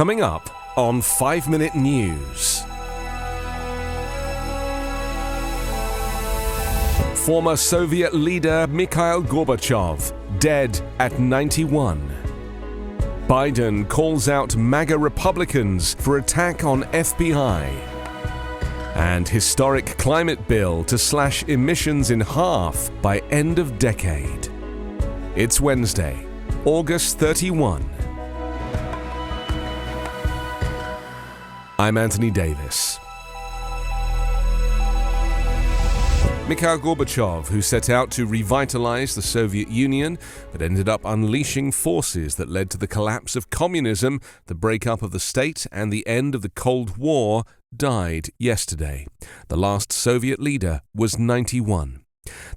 Coming up on 5 Minute News. Former Soviet leader Mikhail Gorbachev, dead at 91. Biden calls out MAGA Republicans for attack on FBI. And historic climate bill to slash emissions in half by end of decade. It's Wednesday, August 31. I'm Anthony Davis. Mikhail Gorbachev, who set out to revitalize the Soviet Union, but ended up unleashing forces that led to the collapse of communism, the breakup of the state, and the end of the Cold War, died yesterday. The last Soviet leader was 91.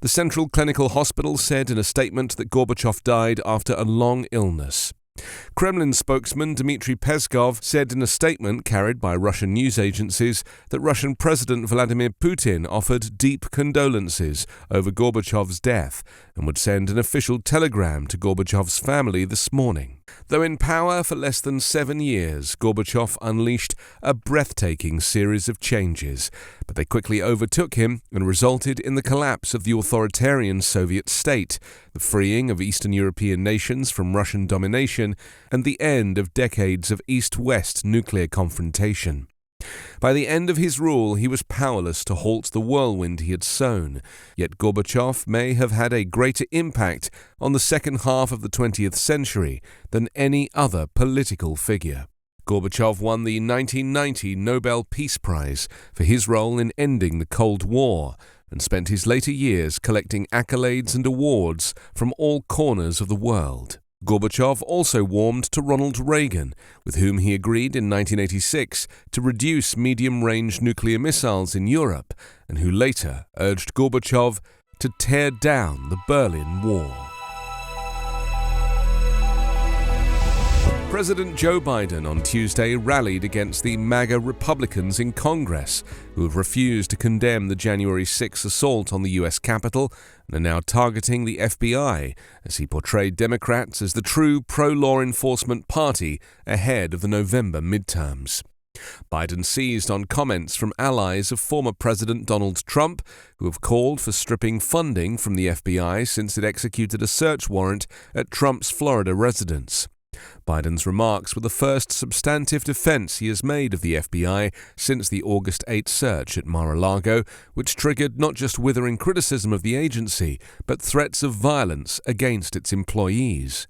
The Central Clinical Hospital said in a statement that Gorbachev died after a long illness. Kremlin spokesman Dmitry Peskov said in a statement carried by Russian news agencies that Russian President Vladimir Putin offered deep condolences over Gorbachev's death and would send an official telegram to Gorbachev's family this morning. Though in power for less than 7 years, Gorbachev unleashed a breathtaking series of changes, but they quickly overtook him and resulted in the collapse of the authoritarian Soviet state, the freeing of Eastern European nations from Russian domination, and the end of decades of East-West nuclear confrontation. By the end of his rule, he was powerless to halt the whirlwind he had sown, yet Gorbachev may have had a greater impact on the second half of the 20th century than any other political figure. Gorbachev won the 1990 Nobel Peace Prize for his role in ending the Cold War and spent his later years collecting accolades and awards from all corners of the world. Gorbachev also warmed to Ronald Reagan, with whom he agreed in 1986 to reduce medium-range nuclear missiles in Europe, and who later urged Gorbachev to tear down the Berlin Wall. President Joe Biden on Tuesday rallied against the MAGA Republicans in Congress, who have refused to condemn the January 6 assault on the U.S. Capitol and are now targeting the FBI, as he portrayed Democrats as the true pro-law enforcement party ahead of the November midterms. Biden seized on comments from allies of former President Donald Trump, who have called for stripping funding from the FBI since it executed a search warrant at Trump's Florida residence. Biden's remarks were the first substantive defense he has made of the FBI since the August 8 search at Mar-a-Lago, which triggered not just withering criticism of the agency, but threats of violence against its employees.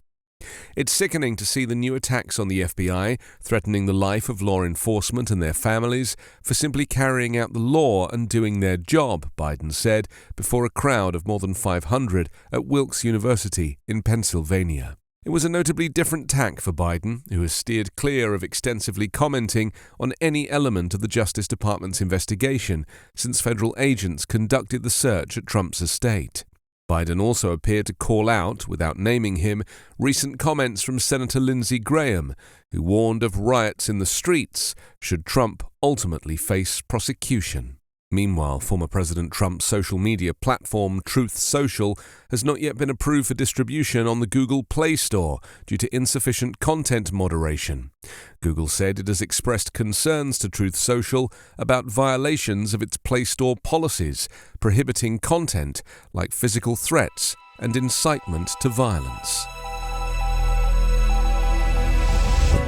It's sickening to see the new attacks on the FBI, threatening the life of law enforcement and their families for simply carrying out the law and doing their job, Biden said before a crowd of more than 500 at Wilkes University in Pennsylvania. It was a notably different tack for Biden, who has steered clear of extensively commenting on any element of the Justice Department's investigation since federal agents conducted the search at Trump's estate. Biden also appeared to call out, without naming him, recent comments from Senator Lindsey Graham, who warned of riots in the streets should Trump ultimately face prosecution. Meanwhile, former President Trump's social media platform Truth Social has not yet been approved for distribution on the Google Play Store due to insufficient content moderation. Google said it has expressed concerns to Truth Social about violations of its Play Store policies, prohibiting content like physical threats and incitement to violence.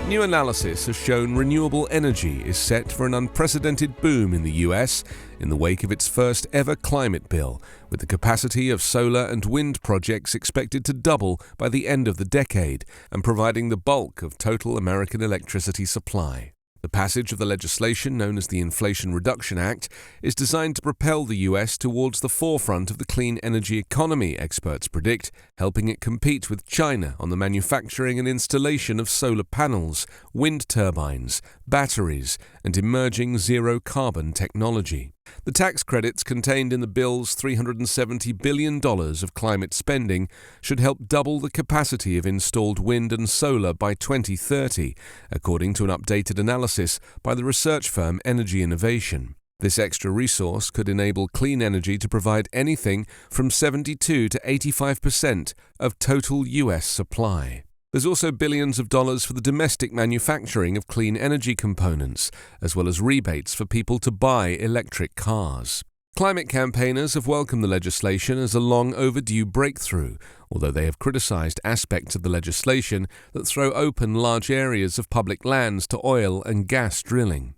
New analysis has shown renewable energy is set for an unprecedented boom in the US in the wake of its first ever climate bill, with the capacity of solar and wind projects expected to double by the end of the decade and providing the bulk of total American electricity supply. The passage of the legislation known as the Inflation Reduction Act is designed to propel the US towards the forefront of the clean energy economy, experts predict, helping it compete with China on the manufacturing and installation of solar panels, wind turbines, batteries, and emerging zero-carbon technology. The tax credits contained in the bill's $370 billion of climate spending should help double the capacity of installed wind and solar by 2030, according to an updated analysis by the research firm Energy Innovation. This extra resource could enable clean energy to provide anything from 72 to 85% of total US supply. There's also billions of dollars for the domestic manufacturing of clean energy components, as well as rebates for people to buy electric cars. Climate campaigners have welcomed the legislation as a long overdue breakthrough, although they have criticized aspects of the legislation that throw open large areas of public lands to oil and gas drilling.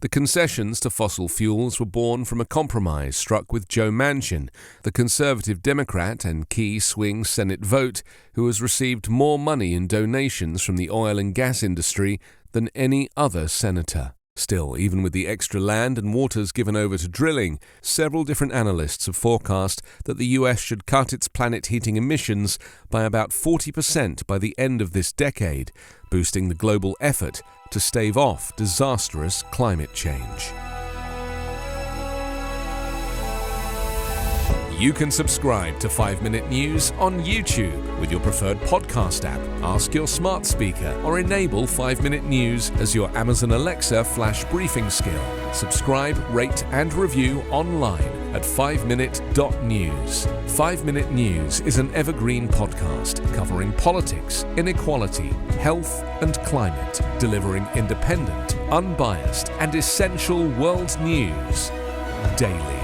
The concessions to fossil fuels were born from a compromise struck with Joe Manchin, the conservative Democrat and key swing Senate vote, who has received more money in donations from the oil and gas industry than any other senator. Still, even with the extra land and waters given over to drilling, several different analysts have forecast that the US should cut its planet heating emissions by about 40% by the end of this decade, boosting the global effort to stave off disastrous climate change. You can subscribe to 5 Minute News on YouTube with your preferred podcast app. Ask your smart speaker or enable 5 Minute News as your Amazon Alexa flash briefing skill. Subscribe, rate and review online at 5minute.news. 5 Minute News is an Evergreen podcast covering politics, inequality, health and climate, delivering independent, unbiased and essential world news daily.